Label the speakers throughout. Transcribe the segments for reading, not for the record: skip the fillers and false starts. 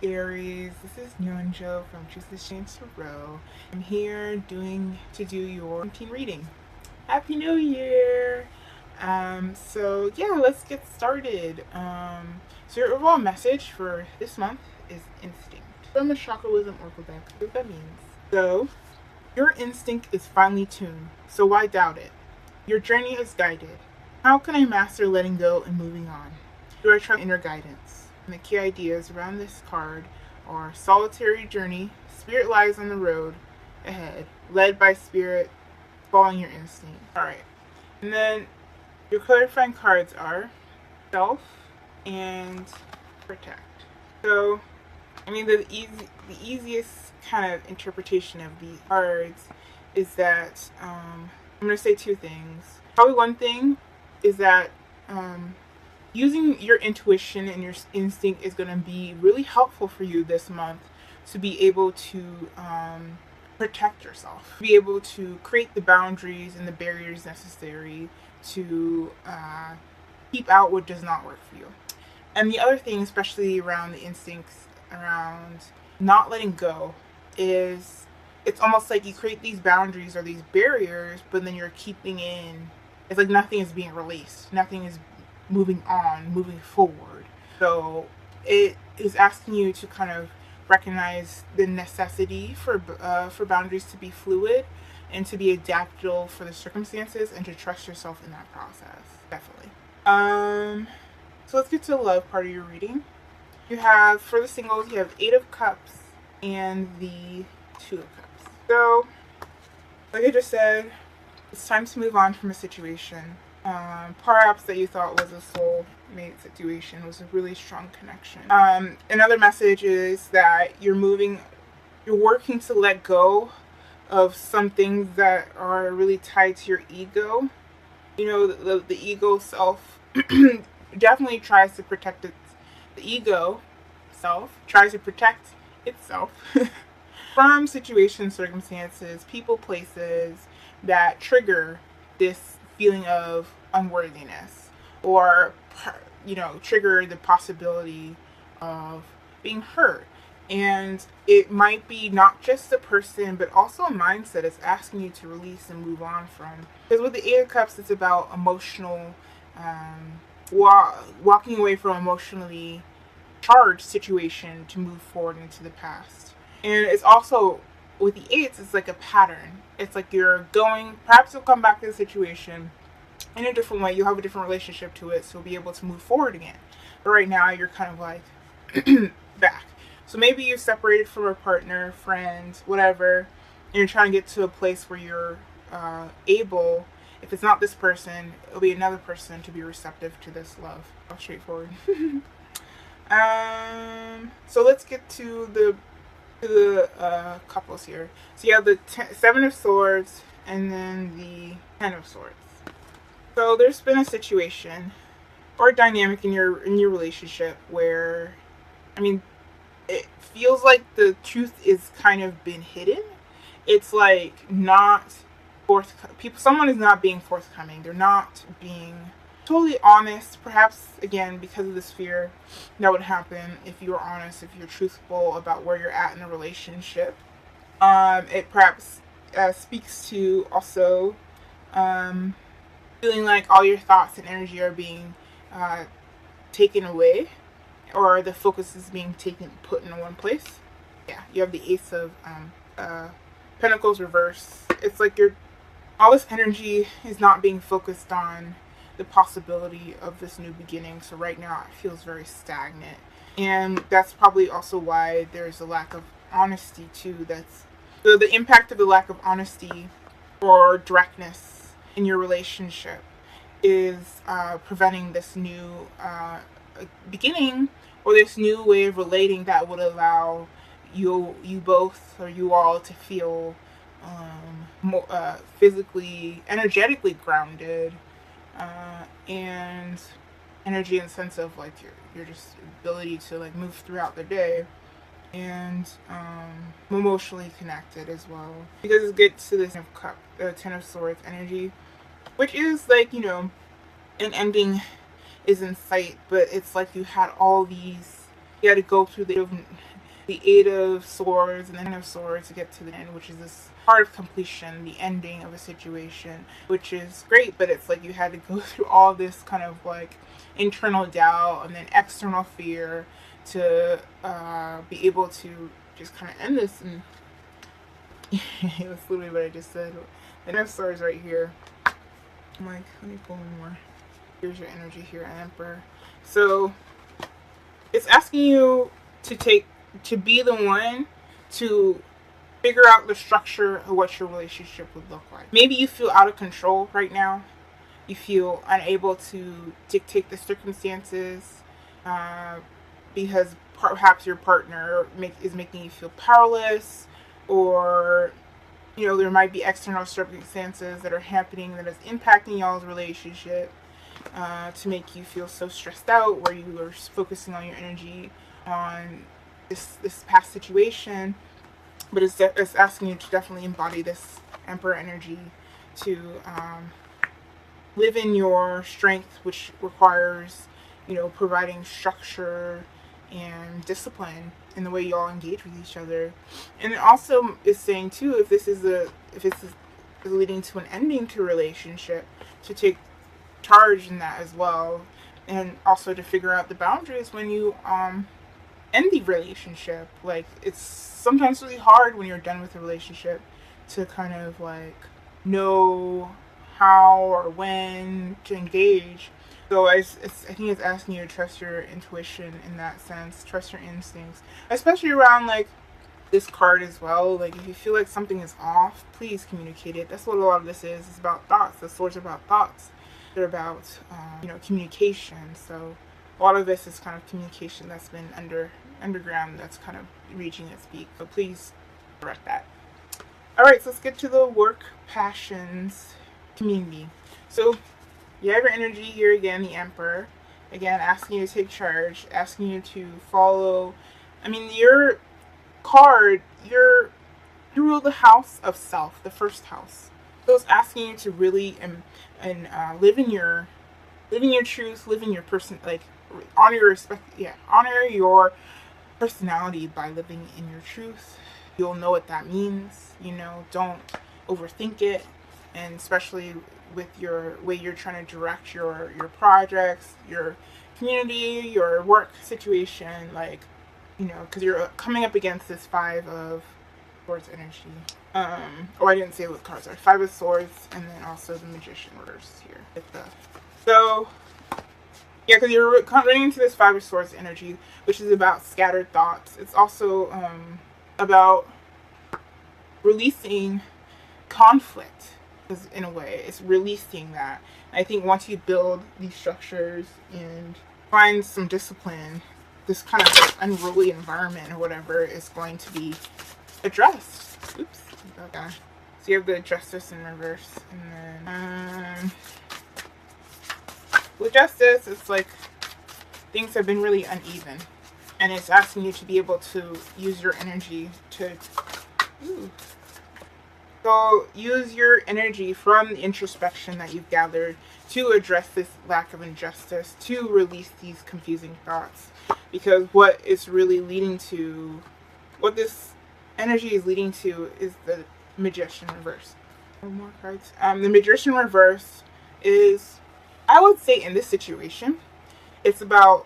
Speaker 1: Aries, this is Nyonjo from Choose the Shane Tarot. I'm here to do your teen reading. Happy New Year! So let's get started. So your overall message for this month is instinct. From the Chakra Wisdom Oracle deck, what that means. So, your instinct is finely tuned, so why doubt it? Your journey is guided. How can I master letting go and moving on? Do I trust inner guidance? And the key ideas around this card are solitary journey, spirit lies on the road ahead, led by spirit, following your instinct. Alright. And then your clarifying cards are self and protect. So, the easiest kind of interpretation of these cards is that I'm going to say two things. Probably one thing is that using your intuition and your instinct is going to be really helpful for you this month to be able to protect yourself, be able to create the boundaries and the barriers necessary to keep out what does not work for you. And the other thing, especially around the instincts, around not letting go, is it's almost like you create these boundaries or these barriers, but then you're keeping in, it's like nothing is being released, nothing is moving on, moving forward. So it is asking you to kind of recognize the necessity for boundaries to be fluid and to be adaptable for the circumstances and to trust yourself in that process. Definitely. So let's get to the love part of your reading. You have, for the singles, you have 8 of Cups and the 2 of Cups. So, like I just said, it's time to move on from a situation. Perhaps that you thought was a soulmate situation was a really strong connection. Another message is that you're working to let go of some things that are really tied to your ego. You know, the ego self definitely tries to protect the ego self tries to protect itself from situations, circumstances, people, places that trigger this feeling of unworthiness, or trigger the possibility of being hurt. And it might be not just a person, but also a mindset it's asking you to release and move on from. Because with the 8 of Cups, it's about emotional, walking away from emotionally charged situation to move forward into the past. And it's also, with the 8s, it's like a pattern. It's like you're going, perhaps you'll come back to the situation in a different way. You'll have a different relationship to it, so you'll be able to move forward again. But right now, you're kind of like back. So maybe you separated from a partner, friend, whatever, and you're trying to get to a place where you're able, if it's not this person, it'll be another person, to be receptive to this love. All straightforward. So let's get to the couples here. So you have the 7 of Swords and then the 10 of Swords. So there's been a situation or a dynamic in your relationship where, it feels like the truth is kind of been hidden. It's like not someone is not being forthcoming. They're not being totally honest. Perhaps, again, because of this fear that would happen if you were honest, if you're truthful about where you're at in a relationship. It perhaps speaks to also feeling like all your thoughts and energy are being taken away, or the focus is being put in one place. Yeah, you have the Ace of Pentacles reverse. It's like all this energy is not being focused on the possibility of this new beginning. So right now it feels very stagnant. And that's probably also why there's a lack of honesty too. That's the impact of the lack of honesty or directness in your relationship is preventing this new beginning, or this new way of relating that would allow you both, or you all, to feel more physically, energetically grounded, and energy in the sense of like your just ability to like move throughout the day, and emotionally connected as well, because it gets to this 10 of Swords energy, which is like, an ending is in sight, but it's like you had to go through the the Eight of Swords and the Nine of Swords to get to the end, which is this part of completion, the ending of a situation, which is great, but it's like you had to go through all this kind of like internal doubt and then external fear to be able to just kind of end this. And that's literally what I just said. The Nine of Swords right here. I'm like, let me pull one more. Here's your energy here, Emperor. So it's asking you to be the one to figure out the structure of what your relationship would look like. Maybe you feel out of control right now. You feel unable to dictate the circumstances because perhaps your partner is making you feel powerless, or there might be external circumstances that are happening that is impacting y'all's relationship to make you feel so stressed out, where you are focusing all your energy on this past situation. But it's asking you to definitely embody this Emperor energy to live in your strength, which requires providing structure and discipline in the way y'all engage with each other. And it also is saying too, if this is leading to an ending to a relationship, to take charge in that as well, and also to figure out the boundaries when you end the relationship. Like, it's sometimes really hard when you're done with a relationship to kind of like know how or when to engage. So I think it's asking you to trust your intuition in that sense, trust your instincts, especially around like this card as well. Like, if you feel like something is off, please communicate it. That's what a lot of this is. It's about thoughts. The swords are about thoughts. They're about communication. So a lot of this is kind of communication that's been underground, that's kind of reaching its peak. So please correct that. All right, so let's get to the work, passions, community. So you have your energy here again, the Emperor. Again, asking you to take charge, asking you to follow. I mean, your card, you rule the house of self, the first house. So it's asking you to really live in your truth, live in your person, like honor your personality by living in your truth. You'll know what that means. Don't overthink it, and especially with your way you're trying to direct your projects, your community, your work situation, like because you're coming up against this Five of Swords energy. I didn't say what cards are. Five of Swords, and then also the Magician reverse here. So yeah, because you're running into this Five of Swords energy, which is about scattered thoughts. It's also about releasing conflict. In a way, it's releasing that. I think once you build these structures and find some discipline, this kind of unruly environment or whatever is going to be addressed. Oops. Okay. So you have the Justice in reverse, and then with Justice, it's like things have been really uneven, and it's asking you to be able to use your energy to. So use your energy from the introspection that you've gathered to address this lack of injustice, to release these confusing thoughts. Because what this energy is leading to is the Magician reverse. One more cards. The Magician reverse is, I would say in this situation, it's about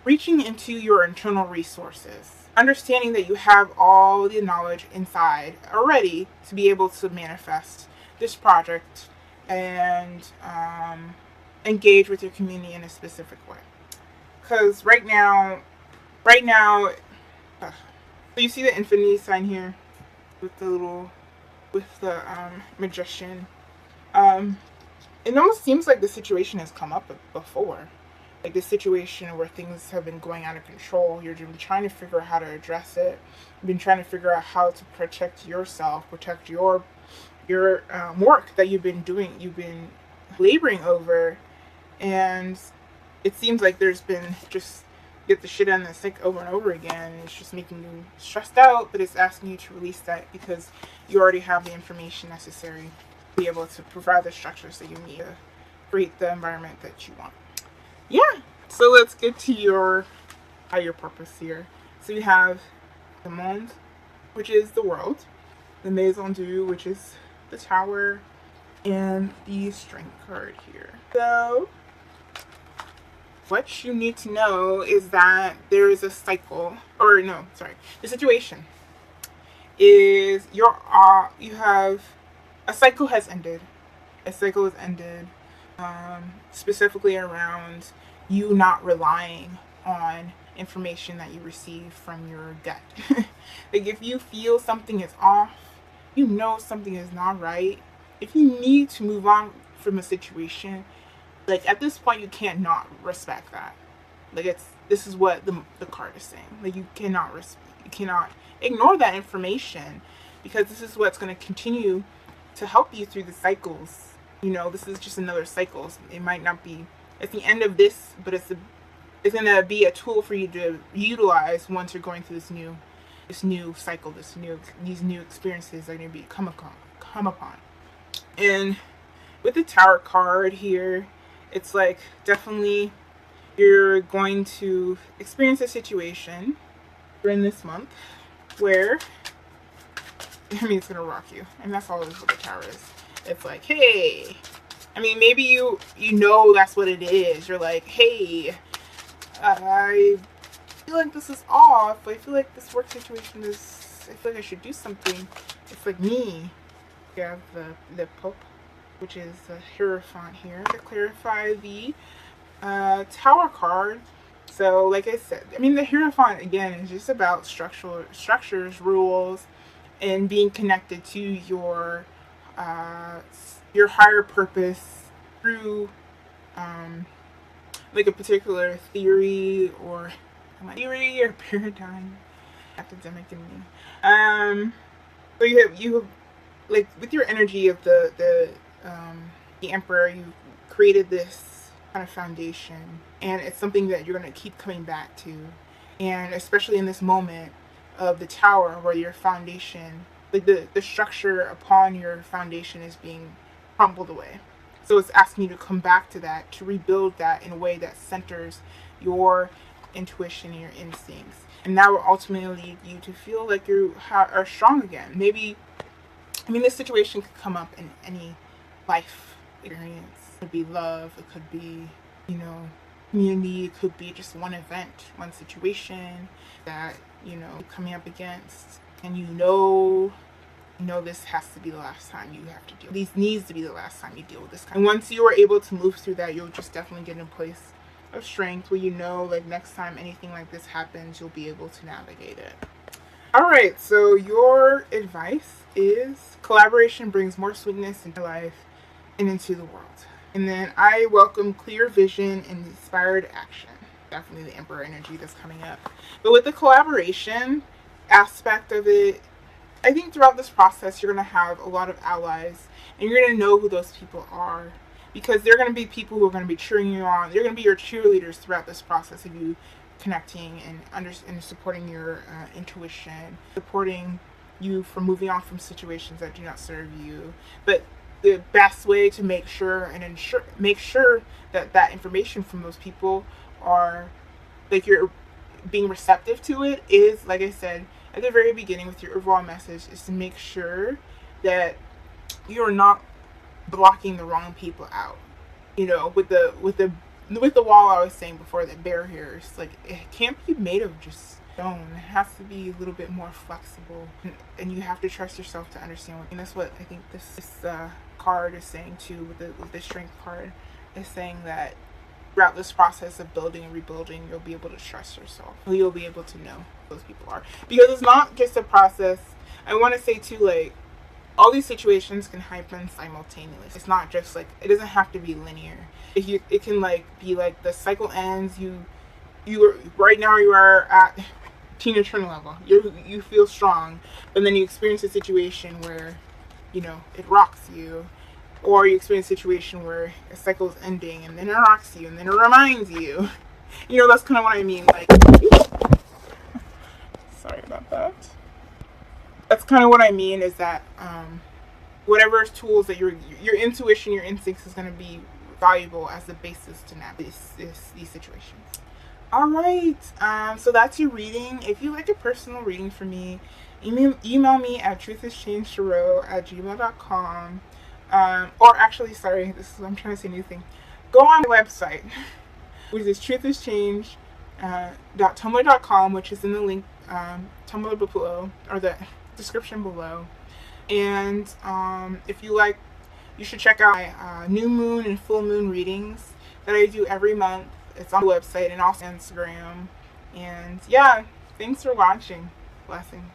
Speaker 1: reaching into your internal resources. Understanding that you have all the knowledge inside already to be able to manifest this project and engage with your community in a specific way. Because right now, so you see the infinity sign here with the Magician. It almost seems like the situation has come up before. Like this situation where things have been going out of control. You've been trying to figure out how to address it. You've been trying to figure out how to protect yourself, protect your work that you've been doing. You've been laboring over, and it seems like there's been just get the shit out of the sink over and over again. And it's just making you stressed out, but it's asking you to release that because you already have the information necessary to be able to provide the structures that you need to create the environment that you want. Yeah, so let's get to your higher purpose here. So you have the Monde, which is the world, the Maison Dieu, which is the Tower, and the Strength card here. So what you need to know is that there is a cycle, or no, sorry, the situation is you have a cycle has ended. A cycle has ended, specifically around you not relying on information that you receive from your gut. Like if you feel something is off, you know something is not right. If you need to move on from a situation, like at this point you can't not respect that. Like this is what the card is saying. Like you cannot ignore that information, because this is what's going to continue to help you through the cycles. You know, this is just another cycle. It might not be at the end of this, but it's going to be a tool for you to utilize once you're going through this new cycle, these new experiences that are going to be come upon. And with the Tower card here, it's like definitely you're going to experience a situation during this month where, I mean, it's gonna rock you, and that's always what the Tower is. It's like, hey, I mean, maybe you know that's what it is. You're like, hey, I feel like this is off. I feel like this work situation is. I feel like I should do something. It's like me. You have the Pope, which is the Hierophant here to clarify the Tower card. So, like I said, I mean, the Hierophant again is just about structures, rules, and being connected to your higher purpose through like a particular theory or paradigm. Academic in me. So you have like with your energy of the Emperor, you created this kind of foundation, and it's something that you're going to keep coming back to, and especially in this moment of the Tower where your foundation, like the structure upon your foundation is being crumbled away. So it's asking you to come back to that, to rebuild that in a way that centers your intuition and your instincts, and that will ultimately lead you to feel like you are strong again. Maybe, I mean, this situation could come up in any life experience. It could be love, it could be, you know, community, it could be just one event, one situation that, you know, coming up against, and you know this has to be the last time you have to deal. This needs to be the last time you deal with this. And once you are able to move through that, you'll just definitely get in a place of strength where you know, like, next time anything like this happens, you'll be able to navigate it. Alright, so your advice is collaboration brings more sweetness into life and into the world. And then I welcome clear vision and inspired action. Definitely the Emperor energy that's coming up. But with the collaboration aspect of it, I think throughout this process you're going to have a lot of allies, and you're going to know who those people are, because they're going to be people who are going to be cheering you on. They're going to be your cheerleaders throughout this process of you connecting and supporting your intuition, supporting you from moving on from situations that do not serve you. But the best way to make sure that information from those people are, like, you're being receptive to it is, like I said at the very beginning with your overall message, is to make sure that you're not blocking the wrong people out. You know, with the wall I was saying before, the barriers, like, it can't be made of just stone. It has to be a little bit more flexible, and you have to trust yourself to understand and that's what I think this card is saying too, with the strength card, is saying that throughout this process of building and rebuilding, you'll be able to trust yourself. You'll be able to know who those people are, because it's not just a process. I want to say too, like, all these situations can happen simultaneously. It's not just like, it doesn't have to be linear. It can, like, be like the cycle ends. You are right now, you are at Tina Turner level. You feel strong, but then you experience a situation where, you know, it rocks you, or you experience a situation where a cycle is ending, and then it rocks you, and then it reminds you. You know, that's kind of what I mean. Like, sorry about that. That's kind of what I mean, is that whatever tools that your intuition, your instincts is going to be valuable as the basis to navigate these situations. All right. So that's your reading. If you like a personal reading from me, email me at truthischangedtarot@gmail.com. Or actually, sorry, I'm trying to say a new thing. Go on my website, which is truthischanged.tumblr.com, which is in the link Tumblr below, or the description below. And if you like, you should check out my new moon and full moon readings that I do every month. It's on the website and also Instagram. And yeah, thanks for watching. Blessings.